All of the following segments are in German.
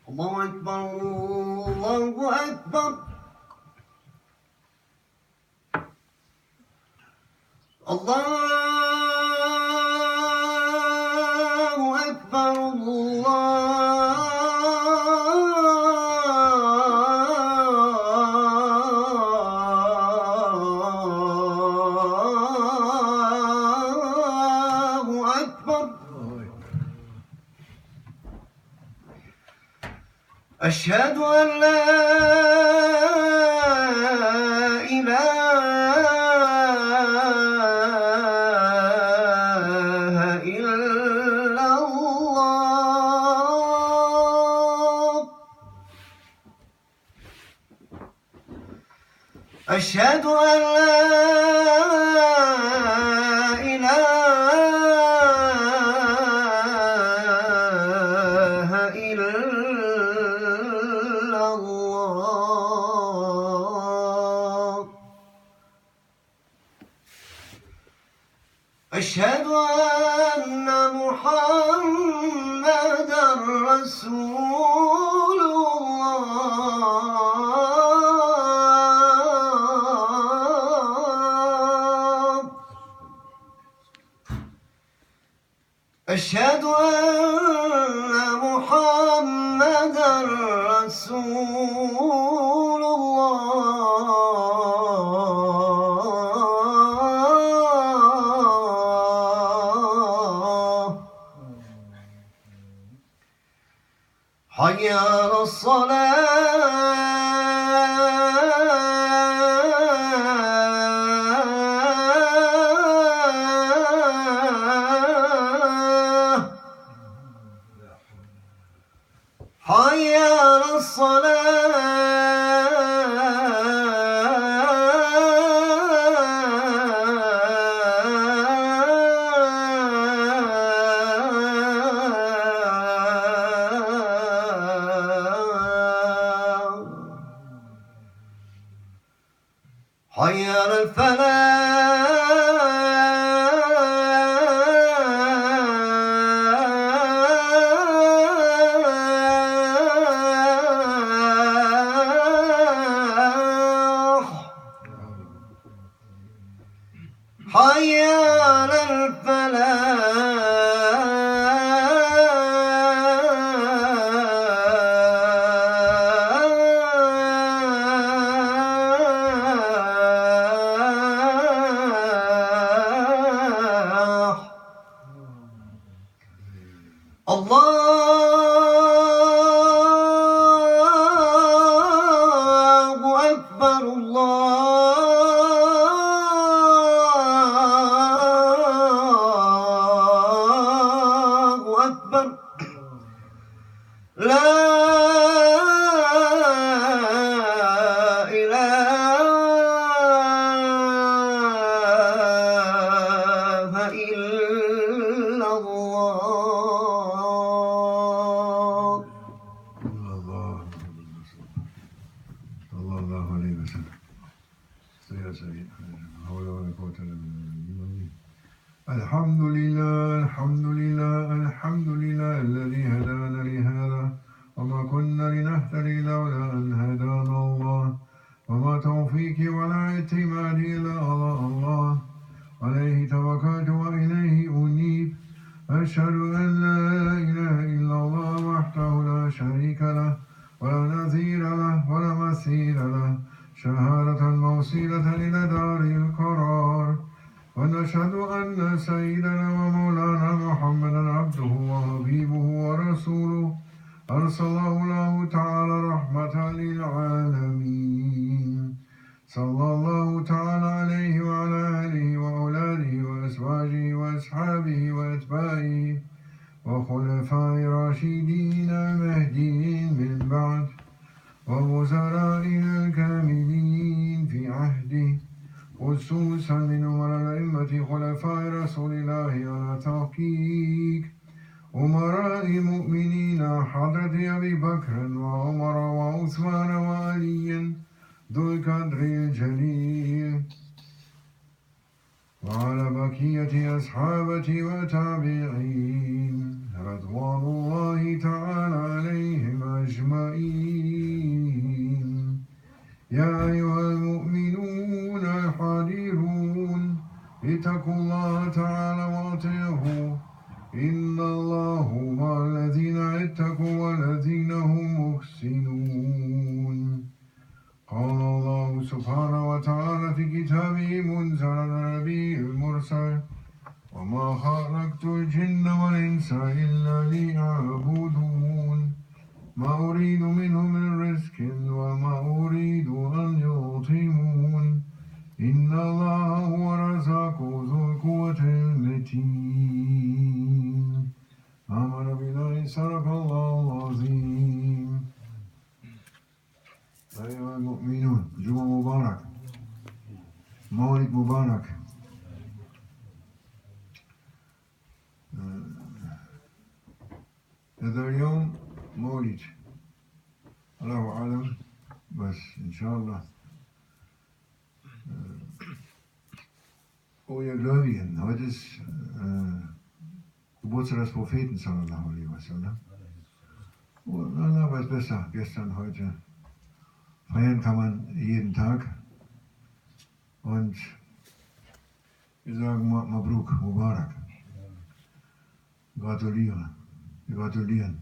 الله أكبر الله أكبر الله أكبر الله أكبر أشهد أن لا إله إلا الله أشهد أن لا إله إلا الله أشهد أن محمدًا رسول الله أشهد أن محمدًا رسول الله حي على الصلاة حي على الصلاة حي على الفلاح حي على الفلاح الله أكبر الله أكبر لا إله إلا الله صلى الله عليه وسلم. يا سيدنا لا حول ولا قوة إلا بالله. الحمد لله الحمد لله الحمد لله الذي هدانا لهذا وما كنا لنهتدي لولا أن هدانا الله وما توفيقي ولا اعتمادي إلا على الله عليه توكلت وإليه أنيب أشهد أن لا إله إلا الله وحده لا شريك له ولا نظير له ولا مثيل له شهادة موصلة إلى دار القرار ونشهد أن سيدنا ومولانا محمدا عبده وحبيبه ورسوله أرسله الله تعالى رحمة للعالمين صلى الله تعالى عليه وعلى آله وأولاده وأزواجه وأصحابه وأتباعه وخلفاء راشدين المهديين من بعد ووزرائنا الكاملين في عهده خصوصا من أمراء الأئمة خلفاء رسول الله على تحقيق أمراء المؤمنين حضرة أبي بكر وعمر وعثمان وعلي ذو القدر الجليل وعلى بقية أصحابه وتابعين رضوان الله تعالى عليهم أجمعين يا أيها المؤمنون الحاذرون اتقوا الله تعالى وأطيعوه إن الله مع الذين اتقوا والذين هم محسنون قال الله سبحانه وتعالى في كتابه منزل النبي المرسل وما خلقت الجن والإنس إلا ليعبدون ما أريد منهم من رزق وما أريد أن يطعمون إن الله هو الرزاق ذو القوة المتين آمن بالله صدق الله العظيم أيها المؤمنون جمعة مبارك مولد مبارك هذا اليوم مولد الله أعلم بس إن شاء الله Oh ihr Gläubigen, heute ist Geburtstag des Propheten sallallahu alaihi wasallam. Und Allah weiß besser, gestern, heute. Feiern kann man jeden Tag. Und wir sagen Mabruk, Mubarak. Gratuliere. Wir gratulieren.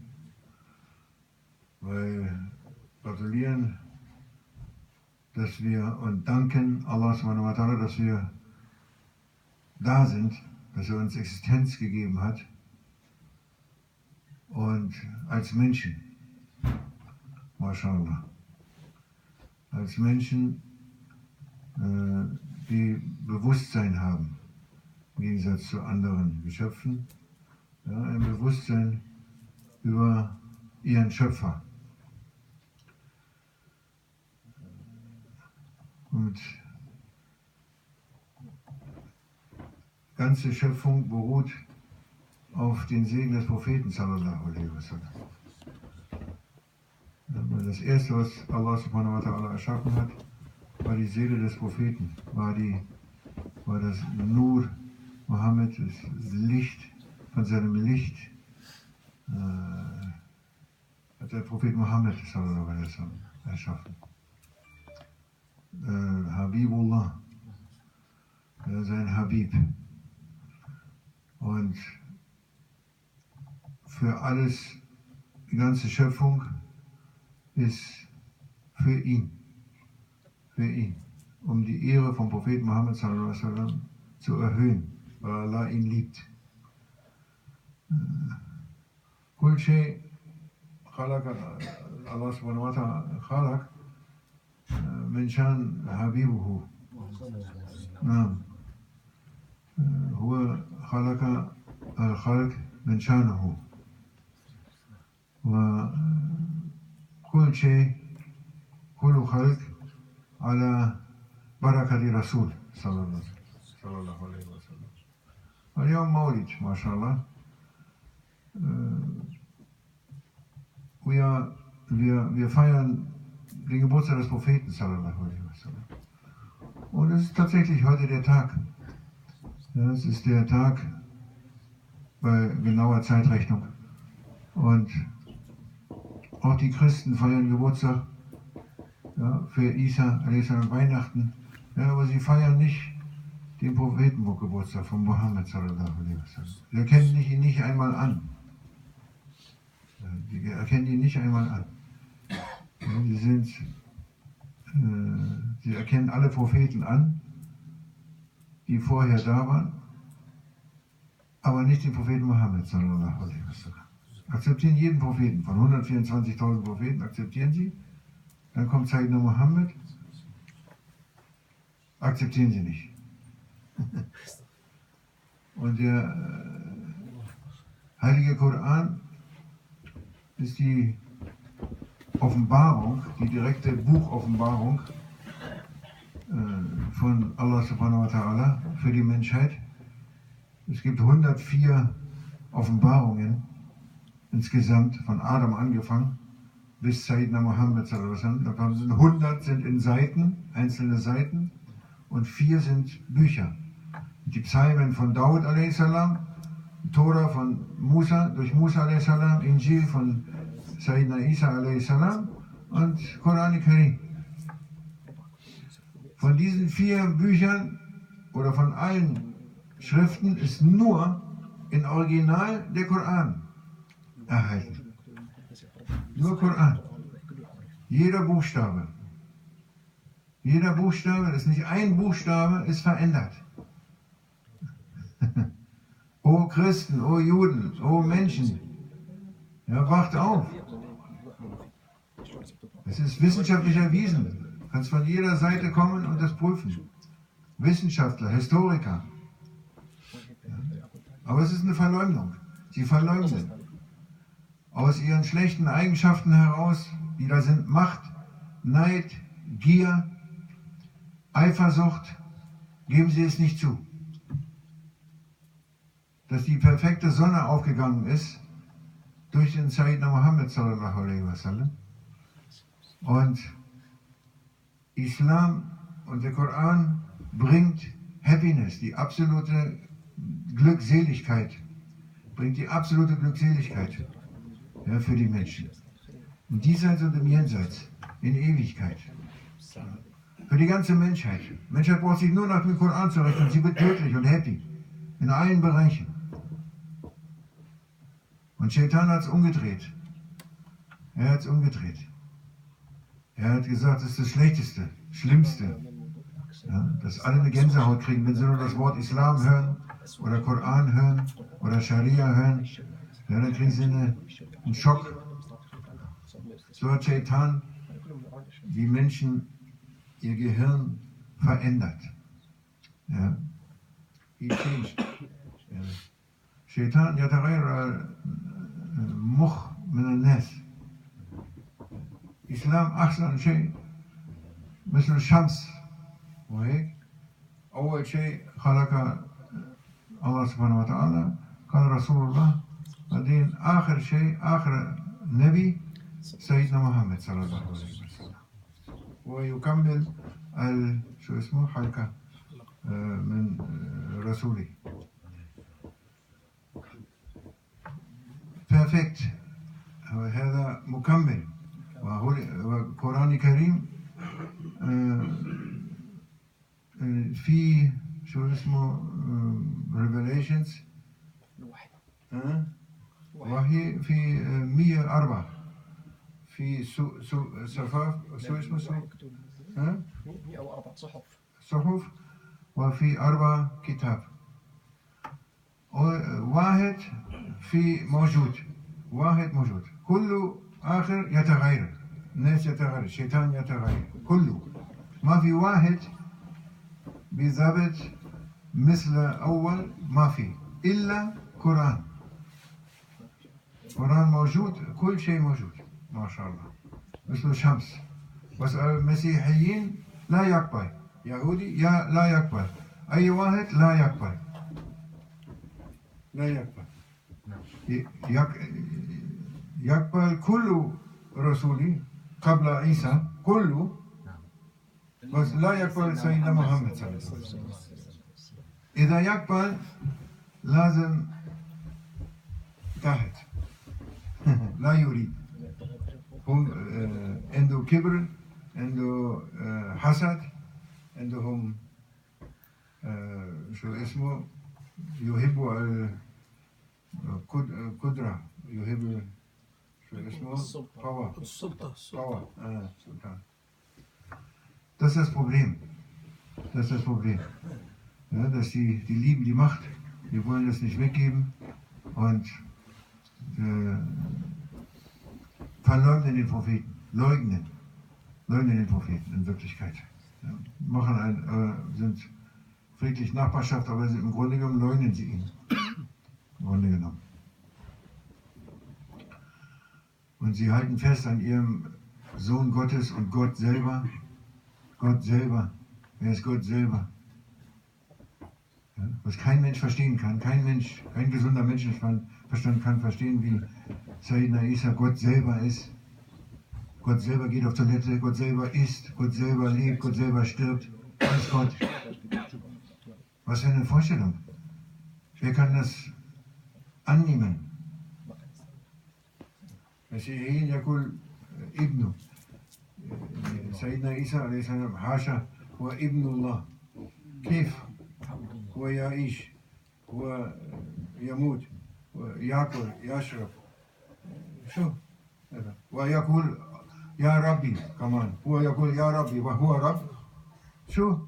Weil gratulieren, dass wir und danken Allah subhanahu wa ta'ala, dass wir da sind, dass er uns Existenz gegeben hat und als Menschen, mashallah, als Menschen, die Bewusstsein haben, im Gegensatz zu anderen Geschöpfen, ja, ein Bewusstsein über ihren Schöpfer. Und die ganze Schöpfung beruht auf den Segen des Propheten sallallahu alaihi wasallam. Das erste, was Allah subhanahu wa ta'ala erschaffen hat, war die Seele des Propheten, war das Nur Mohammed, das Licht, von seinem Licht hat der Prophet Mohammed sallallahu alaihi wasallam erschaffen. Habibullah, sein Habib. Und für alles, die ganze Schöpfung ist für ihn, um die Ehre vom Propheten Mohammed sallallahu alaihi wasallam zu erhöhen, weil Allah ihn liebt. Kul shay khalaq Allah subhanahu wa ta'ala khalaq min shan habibuhu. Naam. هو خلق الخلق من شانه وكل شيء كل خلق على بركة رسول صلى الله عليه وسلم. اليوم مولد ما شاء الله. Wir feiern den Geburtstag des Propheten sallallahu alaihi wasallam. Und es ist tatsächlich heute der Tag. Ja, es ist der Tag bei genauer Zeitrechnung. Und auch die Christen feiern Geburtstag, ja, für Isa, Weihnachten. Ja, aber sie feiern nicht den Prophetengeburtstag von Mohammed sallallahu alaihi wasallam. Sie erkennen ihn nicht einmal an. Sie erkennen ihn nicht einmal an. Ja, sie erkennen alle Propheten an, die vorher da waren, aber nicht den Propheten Mohammed sallallahu alaihi wasallam. Akzeptieren jeden Propheten, von 124.000 Propheten akzeptieren sie, dann kommt Sayyidina Mohammed, akzeptieren sie nicht. Und der Heilige Koran ist die Offenbarung, die direkte Buchoffenbarung von Allah subhanahu wa ta'ala für die Menschheit. Es gibt 104 Offenbarungen insgesamt, von Adam angefangen bis Sayyidina Muhammad sallallahu alaihi wasallam. Davon sind 100 sind in Seiten, einzelne Seiten, und 4 sind Bücher. Die Psalmen von Daud a.s., Tora von Musa, durch Musa a.s., Injil von Sayyidina Isa a.s. und Koran Karim. Von diesen 4 Büchern oder von allen Schriften ist nur in Original der Koran erhalten. Nur Koran. Jeder Buchstabe. Jeder Buchstabe, das ist nicht ein Buchstabe, ist verändert. O Christen, o Juden, o Menschen, ja, wacht auf. Es ist wissenschaftlich erwiesen. Du kannst von jeder Seite kommen und das prüfen. Wissenschaftler, Historiker. Ja. Aber es ist eine Verleumdung. Sie verleumden. Aus ihren schlechten Eigenschaften heraus, die da sind: Macht, Neid, Gier, Eifersucht, geben sie es nicht zu. Dass die perfekte Sonne aufgegangen ist durch den Sayyidina Muhammad sallallahu alaihi wasallam. Und Islam und der Koran bringt Happiness, die absolute Glückseligkeit, bringt die absolute Glückseligkeit, ja, für die Menschen. Im Diesseits und im Jenseits, in Ewigkeit. Für die ganze Menschheit. Die Menschheit braucht sich nur nach dem Koran zu rechnen, sie wird glücklich und happy. In allen Bereichen. Und Shaitan hat es umgedreht. Er hat es umgedreht. Er hat gesagt, das ist das Schlechteste, Schlimmste. Ja, dass alle eine Gänsehaut kriegen, wenn sie nur das Wort Islam hören, oder Koran hören, oder Scharia hören. Ja, dann kriegen sie einen Schock. So hat Shaitan die Menschen, ihr Gehirn verändert. Ja. He changed. Ja. Shaitan يتغير مخ من الناس. إسلام أحسن شيء مثل الشمس وهيك. أول شيء خلق الله سبحانه وتعالى قال Rasulullah. بعدين آخر شيء آخر نبي سيدنا محمد صلى الله عليه وسلم. ويكمل شو اسمه حلقة من رسوله. perfekt. هذا مكمل. والقرآن الكريم في شو اسمه revelations وهي في 104 في صفاف شو اسمه صحف 104 صحف وفي 4 كتاب واحد في موجود واحد موجود كله آخر يتغير الناس يتغير الشيطان يتغير كله ما في واحد بالضبط مثل أول ما في إلا قرآن قرآن موجود كل شيء موجود ما شاء الله مثل الشمس بس المسيحيين لا يقبل يهودي لا يقبل أي واحد لا يقبل لا يقبل يقبل كل رسولي قبل عيسى كله بس لا يقبل سيدنا محمد صلى الله عليه وسلم إذا يقبل لازم تحت لا يريد هم عنده كبر عنده حسد عندهم شو اسمه يحب القدرة يحب شو اسمه power السلطة Sultan. Das ist das Problem. Das ist das Problem. Ja, dass die lieben die Macht, die wollen das nicht weggeben und verleugnen den Propheten, leugnen den Propheten in Wirklichkeit. Ja, sind friedlich Nachbarschaft, aber im Grunde genommen leugnen sie ihn. Im Grunde genommen. Und sie halten fest an ihrem Sohn Gottes und Gott selber. Gott selber. Wer ist Gott selber? Ja, was kein Mensch verstehen kann. Kein gesunder Menschenverstand kann verstehen, wie Sayyidina Isa Gott selber ist. Gott selber geht auf Toilette, Gott selber isst, Gott selber lebt, Gott selber stirbt. Alles Gott. Was für eine Vorstellung. Wer kann das annehmen? مسيحيين يقول ابنه سيدنا عيسى عليه السلام حاشا هو ابن الله كيف هو يعيش هو يموت ويأكل يشرب شو هذا ويقول يا ربي كمان هو يقول يا ربي وهو رب شو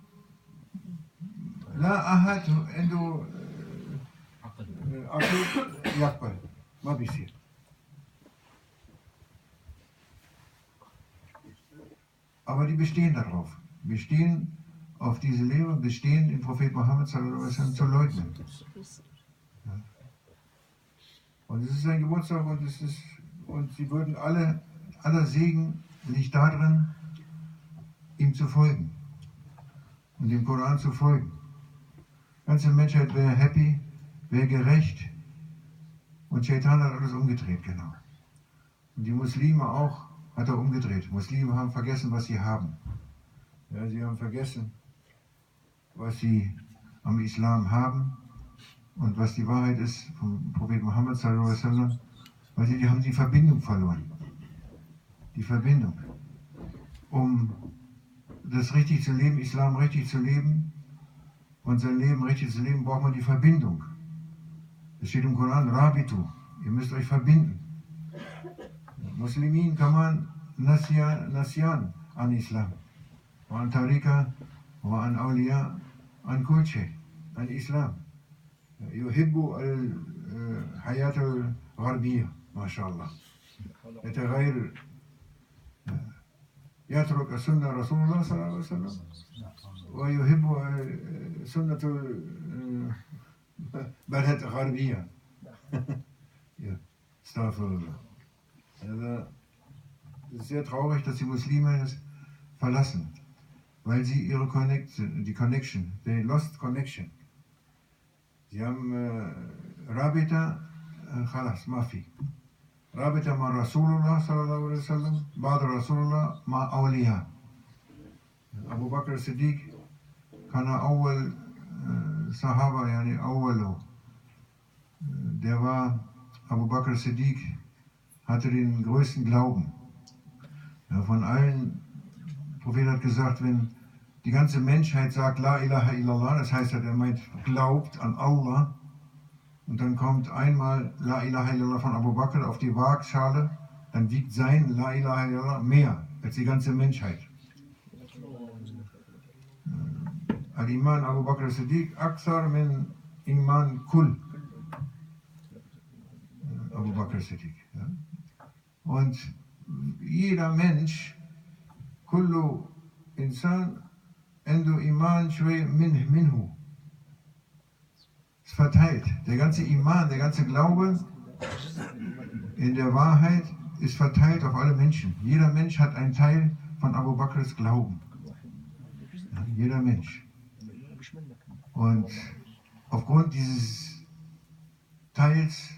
لا أحد عنده عقل يقبل ما بيصير aber die bestehen darauf bestehen auf diese Lehre bestehen den Prophet Mohammed sallallahu alaihi wasallam zu leugnen. Ja. Und es ist ein Geburtstag und sie würden aller Segen liegt darin, ihm zu folgen und dem Koran zu folgen. Die ganze Menschheit wäre happy, wäre gerecht und Shaitan hat alles umgedreht, genau. Und die Muslime auch hat er umgedreht. Muslime haben vergessen, was sie haben. Ja, sie haben vergessen, was sie am Islam haben und was die Wahrheit ist vom Prophet Muhammad sallallahu alaihi wasallam, weil die haben die Verbindung verloren. Die Verbindung. Um das richtig zu leben, Islam richtig zu leben und sein Leben richtig zu leben, braucht man die Verbindung. Es steht im Koran, Rabitu, ihr müsst euch verbinden. Muslimin kann man Nasian an Islam, an Tariqa, an Awliya, an Kulche, an Islam. يحب الحياة الغربية ما شاء الله يتغير يترك سنة رسول الله صلى الله عليه وسلم ويحب سنة البلد الغربية استغفر الله. Es ist sehr traurig, dass die Muslime das verlassen, weil sie ihre Connection, they lost connection. Sie haben Rabita, خلاص ما في رابطة مع رسول الله صلى الله عليه وسلم بعد رسول الله مع أولياء. أبو بكر الصديق كان أول صحابة يعني أوله. Der war Abu Bakr Siddiq hatte den größten Glauben. Ja, von allen, der Prophet hat gesagt, wenn die ganze Menschheit sagt La ilaha illallah, das heißt, er meint, glaubt an Allah, und dann kommt einmal La ilaha illallah von Abu Bakr auf die Waagschale, dann wiegt sein La ilaha illallah mehr als die ganze Menschheit. Al-Iman Abu Bakr Siddiq Aksar min Iman Kull Abu Bakr Siddiq. Ja. Und jeder Mensch, Kullu Insan Endo Iman Shwe Minhu. Es verteilt. Der ganze Iman, der ganze Glaube in der Wahrheit ist verteilt auf alle Menschen. Jeder Mensch hat einen Teil von Abu Bakrs Glauben. Ja, jeder Mensch. Und aufgrund dieses Teils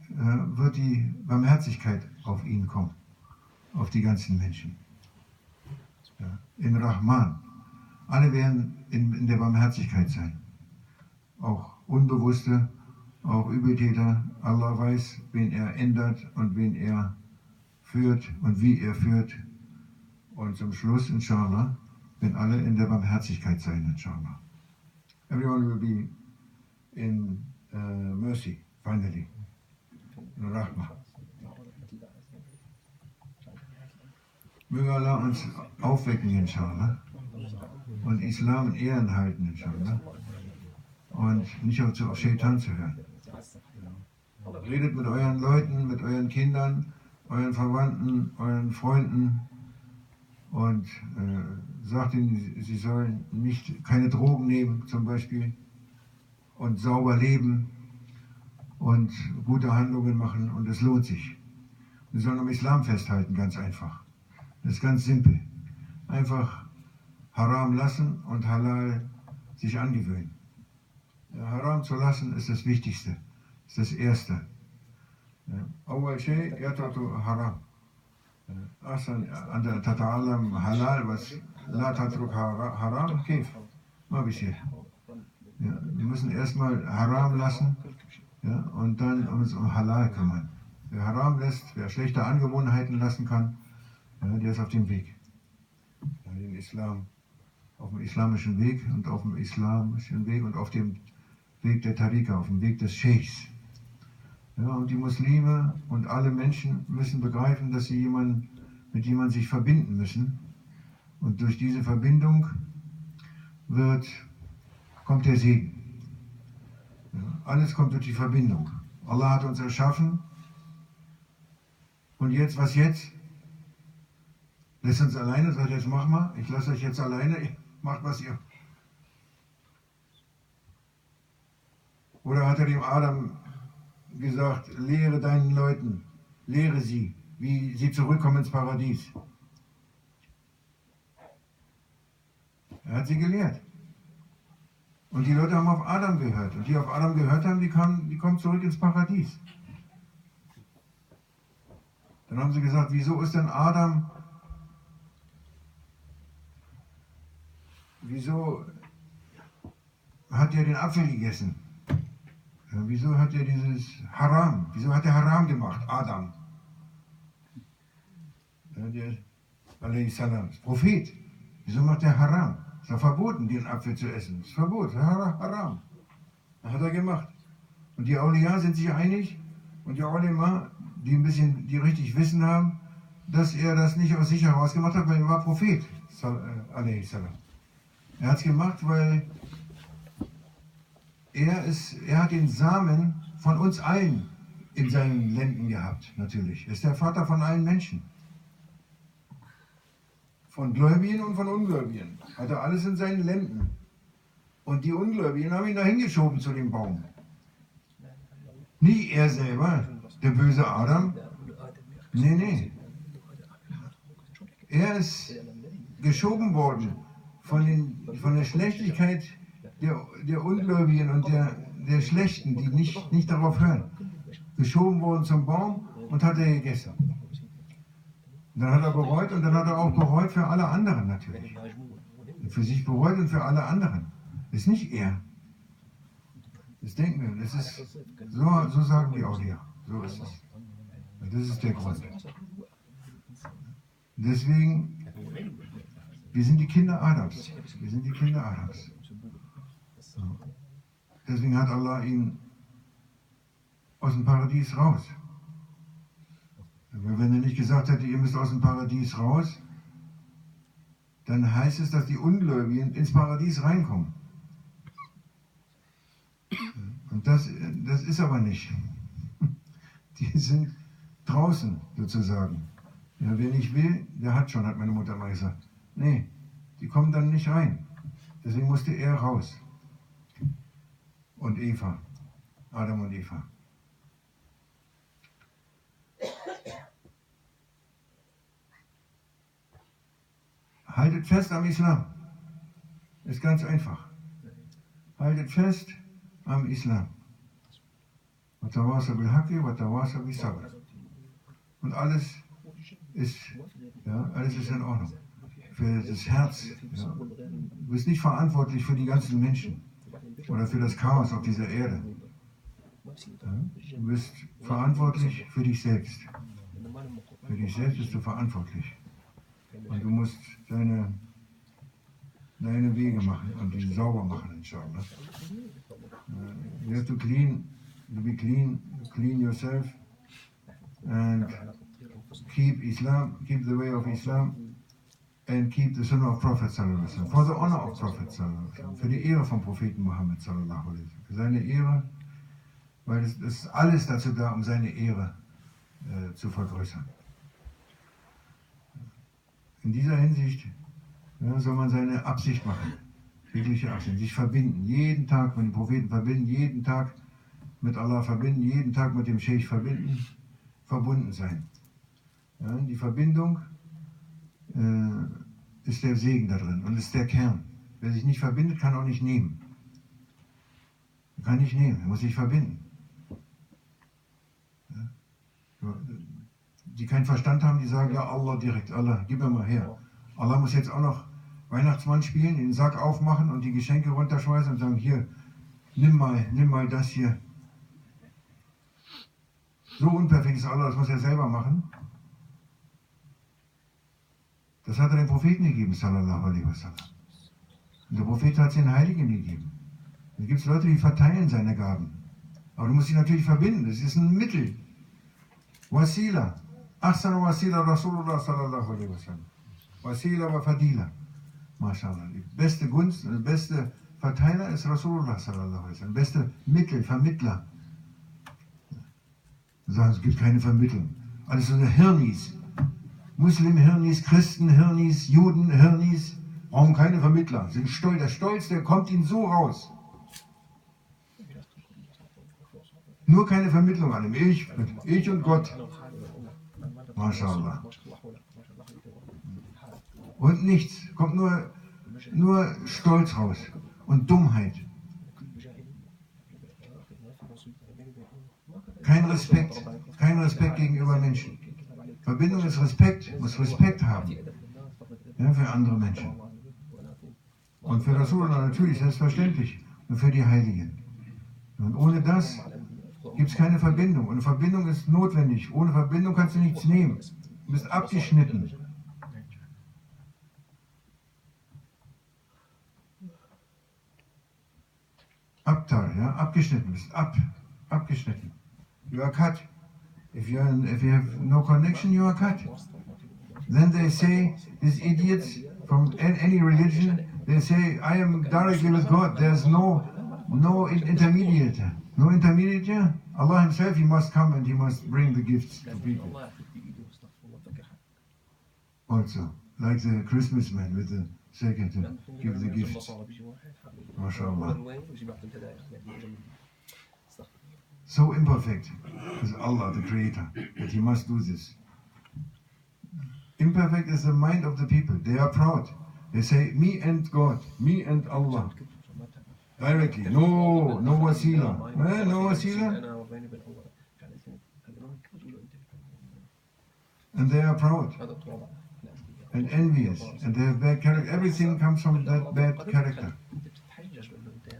wird die Barmherzigkeit auf ihn kommen. Auf die ganzen Menschen. Ja, in Rahman. Alle werden in der Barmherzigkeit sein. Auch Unbewusste, auch Übeltäter. Allah weiß, wen er ändert und wen er führt und wie er führt. Und zum Schluss, inshallah, werden alle in der Barmherzigkeit sein, inshallah. Everyone will be in mercy, finally. In Rahmah. Möge Allah uns aufwecken, inshallah. Und Islam in Ehren halten, inshallah. Und nicht auf Shaitan zu hören. Redet mit euren Leuten, mit euren Kindern, euren Verwandten, euren Freunden und sagt ihnen, sie sollen keine Drogen nehmen zum Beispiel und sauber leben und gute Handlungen machen und es lohnt sich. Wir sollen am Islam festhalten, ganz einfach. Das ist ganz simpel. Einfach Haram lassen und Halal sich angewöhnen. Haram zu lassen ist das Wichtigste, ist das Erste. أول شيء يترك حرام. أحسن أن تتعلم حلال بس لا تترك حرام كيف؟ ما بيصير. Wir müssen erstmal Haram lassen, ja, und dann uns um Halal kümmern. Wer Haram lässt, wer schlechte Angewohnheiten lassen kann, ja, der ist auf dem Weg, ja, den Islam auf dem islamischen Weg und auf dem islamischen Weg und auf dem Weg der Tariqa, auf dem Weg des Scheichs. Ja, und die Muslime und alle Menschen müssen begreifen, dass sie mit jemandem sich verbinden müssen. Und durch diese Verbindung kommt der Segen. Ja, alles kommt durch die Verbindung. Allah hat uns erschaffen. Und jetzt, was jetzt? Lässt uns alleine, sagt jetzt mach mal, ich lasse euch jetzt alleine, macht was ihr. Oder hat er dem Adam gesagt, lehre deinen Leuten, lehre sie, wie sie zurückkommen ins Paradies. Er hat sie gelehrt. Und die Leute haben auf Adam gehört. Und die auf Adam gehört haben, die kommen zurück ins Paradies. Dann haben sie gesagt, wieso ist denn Adam, wieso hat er den Apfel gegessen? Ja, wieso hat er wieso hat er Haram gemacht, Adam? Ja, der a.s. Prophet, wieso macht er Haram? Es ist verboten, den Apfel zu essen. Es ist Verbot, Haram. Das hat er gemacht. Und die Awliya sind sich einig und die Ulema, die richtig Wissen haben, dass er das nicht aus sich heraus gemacht hat, weil er war Prophet, a.s. Er hat es gemacht, weil er hat den Samen von uns allen in seinen Lenden gehabt, natürlich. Er ist der Vater von allen Menschen. Von Gläubigen und von Ungläubigen. Hat er alles in seinen Lenden. Und die Ungläubigen haben ihn da hingeschoben zu dem Baum. Nie er selber, der böse Adam. Nee. Er ist geschoben worden von der Schlechtigkeit der Ungläubigen und der Schlechten, die nicht darauf hören. Geschoben worden zum Baum und hat er gegessen. Und dann hat er bereut und dann hat er auch bereut für alle anderen natürlich. Für sich bereut und für alle anderen. Das ist nicht er. Das denken wir. Das ist, so sagen die auch hier. So ist es. Das ist der Grund. Deswegen, wir sind die Kinder Adams. Wir sind die Kinder Adams. Deswegen hat Allah ihn aus dem Paradies raus. Wenn er nicht gesagt hätte, ihr müsst aus dem Paradies raus, dann heißt es, dass die Ungläubigen ins Paradies reinkommen. Und das ist aber nicht. Die sind draußen sozusagen. Ja, wer nicht will, der hat schon, hat meine Mutter mal gesagt. Nee, die kommen dann nicht rein. Deswegen musste er raus. Und Eva, Adam und Eva. Haltet fest am Islam. Ist ganz einfach. Haltet fest am Islam. Und alles ist in Ordnung. Für das Herz. Ja. Du bist nicht verantwortlich für die ganzen Menschen oder für das Chaos auf dieser Erde. Ja. Du bist verantwortlich für dich selbst. Für dich selbst bist du verantwortlich. Und du musst deine Wege machen und die sauber machen, inshallah. You have to be clean yourself and keep Islam, keep the way of Islam and keep the sunnah of Prophet sallallahu alaihi wasallam. For the honor of Prophet sallallahu alaihi wasallam. Für die Ehre vom Propheten Muhammad sallallahu alaihi wasallam. Für seine Ehre, weil das ist alles dazu da, um seine Ehre zu vergrößern. In dieser Hinsicht soll man seine Absicht machen, wirkliche Absicht, sich verbinden, jeden Tag mit den Propheten verbinden, jeden Tag mit Allah verbinden, jeden Tag mit dem Scheich verbinden, verbunden sein. Ja, die Verbindung ist der Segen da drin und ist der Kern. Wer sich nicht verbindet, kann auch nicht nehmen. Er kann nicht nehmen, er muss sich verbinden. Ja. Die keinen Verstand haben, die sagen, ja Allah direkt, Allah, gib mir mal her. Allah muss jetzt auch noch Weihnachtsmann spielen, den Sack aufmachen und die Geschenke runterschmeißen und sagen, hier, nimm mal das hier. So unperfekt ist Allah, das muss er selber machen. Das hat er den Propheten gegeben, sallallahu alaihi wasallam. Und der Prophet hat sie den Heiligen gegeben. Da gibt es Leute, die verteilen seine Gaben. Aber du musst sie natürlich verbinden. Das ist ein Mittel. Wasila. Ahsan Wasila Rasulullah sallallahu alaihi wasallam. Wasila wa Fadila. MashaAllah. Die beste Gunst, der beste Verteiler ist Rasulullah sallallahu alaihi wasallam. Beste Mittel, Vermittler. Sagen, es gibt keine Vermittlung. Alles so eine Hirnis. Muslim-Hirnis, Christen-Hirnis, Juden-Hirnis brauchen keine Vermittler. Sind stolz. Der Stolz, der kommt ihnen so raus. Nur keine Vermittlung an dem Ich und Gott. MashaAllah. Und nichts. Kommt nur Stolz raus. Und Dummheit. Kein Respekt gegenüber Menschen. Verbindung ist Respekt, muss Respekt haben, ja, für andere Menschen. Und für Rasulullah natürlich, selbstverständlich. Und für die Heiligen. Und ohne das gibt es keine Verbindung. Und Verbindung ist notwendig. Ohne Verbindung kannst du nichts nehmen. Du bist abgeschnitten. Abtar, ja, abgeschnitten, bist abgeschnitten. You are cut. If you have no connection, you are cut. Then they say, these idiots from any religion, they say, I am directly with God. There's no intermediate. No intermediate? Allah Himself, He must come and He must bring the gifts to people. Also, like the Christmas man with the second to give the gifts. MashaAllah. So imperfect is Allah, the Creator, that He must do this. Imperfect is the mind of the people. They are proud. They say, me and God, me and Allah. Directly. No wasila. No wasila. And they are proud. And envious. And they have bad character. Everything comes from that bad character.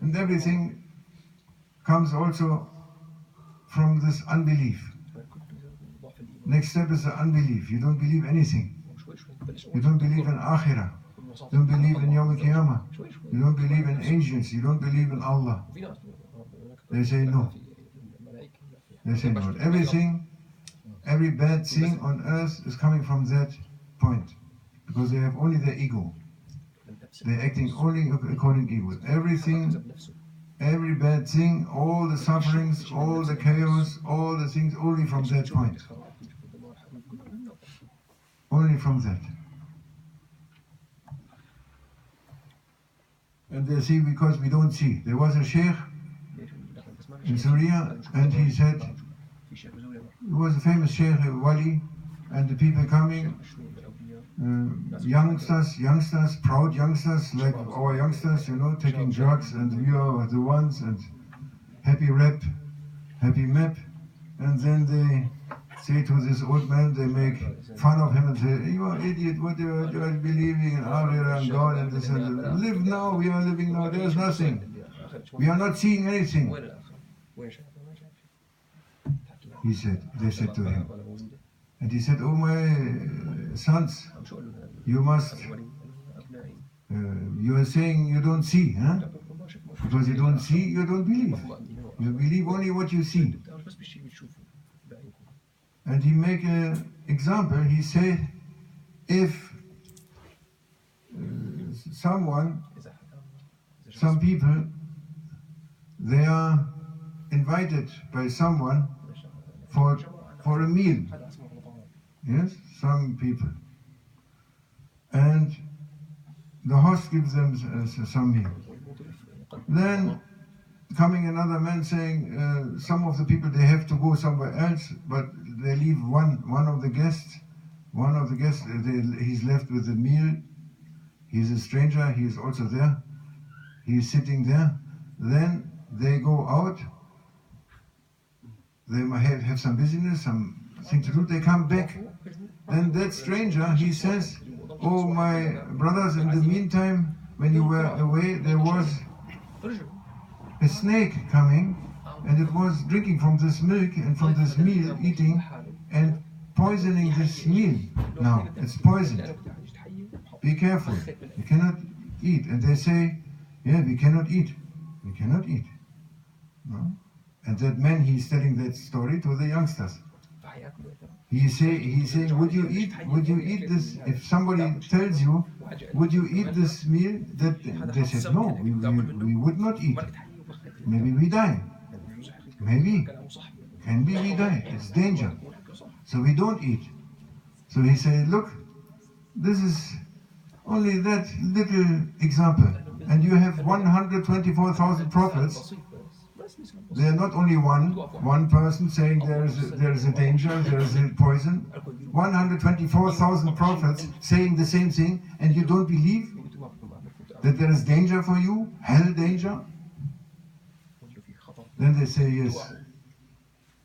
And everything comes also from this unbelief. Next step is the unbelief. You don't believe anything. You don't believe in Akhirah. You don't believe in Yawm al-Qiyamah. You don't believe in angels. You don't believe in Allah. They say no. They say no. Everything, every bad thing on earth is coming from that point. Because they have only their ego. They're acting only according to ego. Everything, every bad thing, all the sufferings, all the chaos, all the things, only from that point. Only from that. And they see because we don't see. There was a sheikh in Syria, and he said, he was a famous sheikh, Wali, and the people coming, youngsters, proud youngsters, like our youngsters, you know, taking drugs, and we are the ones, and happy rap, happy map, and then they say to this old man, they make fun of him and say, you are idiot, what you are believing in Akhirah and God and this and that. Live now, we are living now, there is nothing. We are not seeing anything. He said, they said to him. And he said, oh my sons, you must, you are saying you don't see, huh? Because you don't see, you don't believe. You believe only what you see. And he make an example, he said, if some people, they are invited by someone for a meal. Yes, some people. And the host gives them some meal. Then coming another man saying, some of the people, they have to go somewhere else, but they leave one of the guests, he's left with the meal. He's a stranger, he is also there. He's sitting there. Then they go out. They might have some business, something to do. They come back. Then that stranger, he says, oh my brothers, in the meantime, when you were away, there was a snake coming, and it was drinking from this milk and from this meal, eating, and poisoning this meal. Now, it's poisoned. Be careful. You cannot eat. And they say, yeah, we cannot eat. We cannot eat. No? And that man, he's telling that story to the youngsters. He's saying, would you eat this? If somebody tells you, would you eat this meal? That they said, no, we would not eat. Maybe we die. Maybe. Can be we die. It's danger. So we don't eat. So he said, look, this is only that little example. And you have 124,000 prophets. They are not only one person saying there is a danger, there is a poison. 124,000 prophets saying the same thing, and you don't believe that there is danger for you, hell danger? Then they say yes.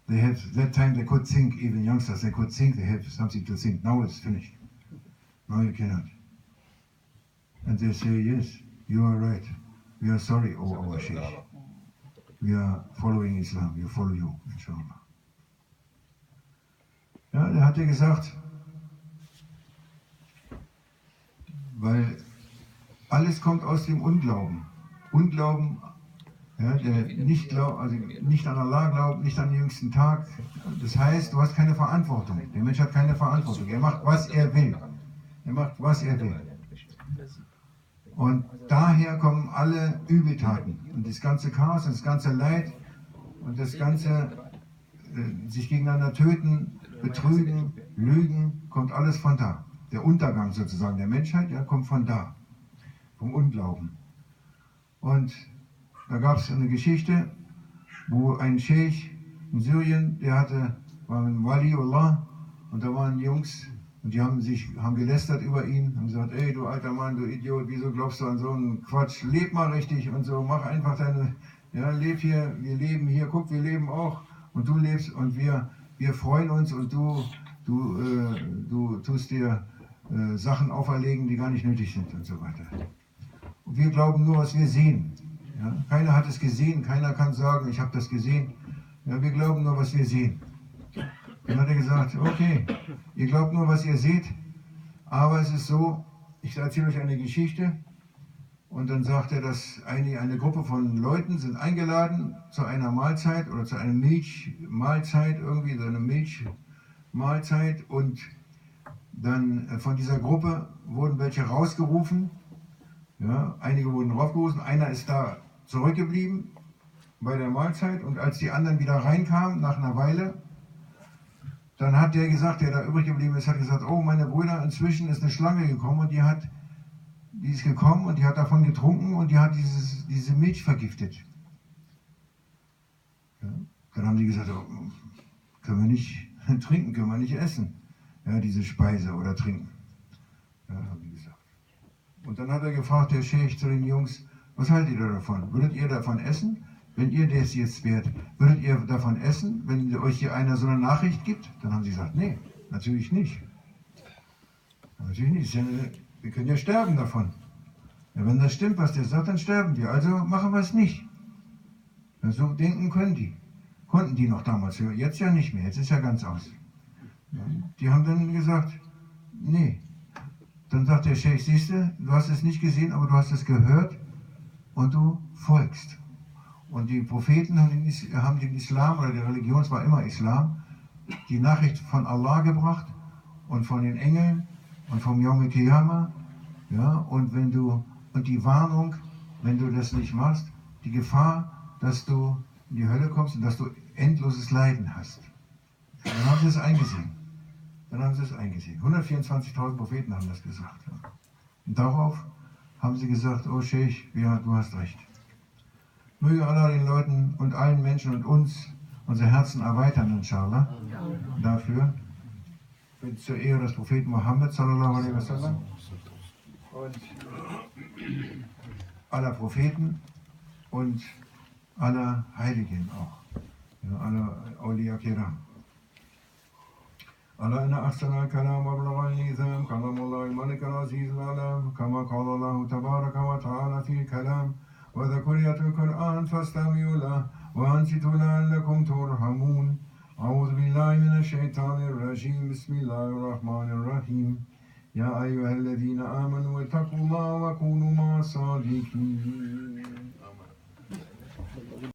They have, that time they could think, even youngsters, they could think, they have something to think. Now it's finished. Now you cannot. And they say, yes, you are right. We are sorry, O our Sheikh. We are following Islam. We follow you, inshallah. Ja, der hat ja gesagt, weil alles kommt aus dem Unglauben. Unglauben, ja, der nicht also nicht an Allah glaubt, nicht an den jüngsten Tag. Das heißt, du hast keine Verantwortung. Der Mensch hat keine Verantwortung. Er macht, was er will. Er macht, was er will. Und daher kommen alle Übeltaten und das ganze Chaos und das ganze Leid und das ganze sich gegeneinander töten, betrügen, lügen, kommt alles von da. Der Untergang sozusagen der Menschheit, ja, kommt von da, vom Unglauben. Und da gab es eine Geschichte, wo ein Scheich in Syrien, war ein Waliullah und da waren Jungs, und die haben gelästert über ihn, haben gesagt, ey du alter Mann, du Idiot, wieso glaubst du an so einen Quatsch, leb mal richtig und so, mach einfach leb hier, wir leben hier, guck, wir leben auch und du lebst und wir freuen uns und du tust dir Sachen auferlegen, die gar nicht nötig sind und so weiter. Und wir glauben nur, was wir sehen. Ja? Keiner hat es gesehen, keiner kann sagen, ich habe das gesehen. Ja, wir glauben nur, was wir sehen. Dann hat er gesagt, okay, ihr glaubt nur, was ihr seht, aber es ist so, ich erzähle euch eine Geschichte und dann sagt er, dass eine Gruppe von Leuten sind eingeladen zu einer Mahlzeit oder zu einer Milchmahlzeit, irgendwie so eine Milchmahlzeit und dann von dieser Gruppe wurden welche rausgerufen, ja, einige wurden rausgerufen, einer ist da zurückgeblieben bei der Mahlzeit und als die anderen wieder reinkamen nach einer Weile, dann hat der gesagt, der da übrig geblieben ist, hat gesagt, oh meine Brüder, inzwischen ist eine Schlange gekommen und die ist gekommen und die hat davon getrunken und die hat diese Milch vergiftet. Ja, dann haben die gesagt, oh, können wir nicht trinken, können wir nicht essen, ja, diese Speise oder trinken. Ja, haben die gesagt. Und dann hat er gefragt, der Scheich zu den Jungs, was haltet ihr davon? Würdet ihr davon essen? Wenn ihr das jetzt wärt, würdet ihr davon essen, wenn euch hier einer so eine Nachricht gibt? Dann haben sie gesagt, nee, natürlich nicht. Natürlich nicht. Wir können ja sterben davon. Ja, wenn das stimmt, was der sagt, dann sterben wir. Also machen wir es nicht. Ja, so denken konnten die noch damals. Jetzt ja nicht mehr. Jetzt ist ja ganz aus. Ja, die haben dann gesagt, nee. Dann sagt der Scheich, siehst du hast es nicht gesehen, aber du hast es gehört und du folgst. Und die Propheten haben den Islam, oder die Religion, es war immer Islam, die Nachricht von Allah gebracht und von den Engeln und vom Yawm Qiyamah, ja, und die Warnung, wenn du das nicht machst, die Gefahr, dass du in die Hölle kommst und dass du endloses Leiden hast. Und dann haben sie es eingesehen. 124.000 Propheten haben das gesagt. Ja. Und darauf haben sie gesagt, oh Sheikh, ja, du hast recht. Möge Allah den Leuten und allen Menschen und uns unsere Herzen erweitern, inshallah, dafür, zur Ehre des Propheten Muhammad, sallallahu alaihi wasallam, und aller Propheten und aller Heiligen auch, ja, aller Awliya Kiram. ألا إن أحسن الكلام وأبلغ الميثاق كلام الله الملك العزيز العلام كما قال الله تبارك وتعالى في الكلام وذكرية القرآن فاستمعوا له وأنصتوا لعلكم ترحمون أعوذ بالله من الشيطان الرجيم بسم الله الرحمن الرحيم يا أيها الذين آمنوا اتقوا الله وكونوا مع الصادقين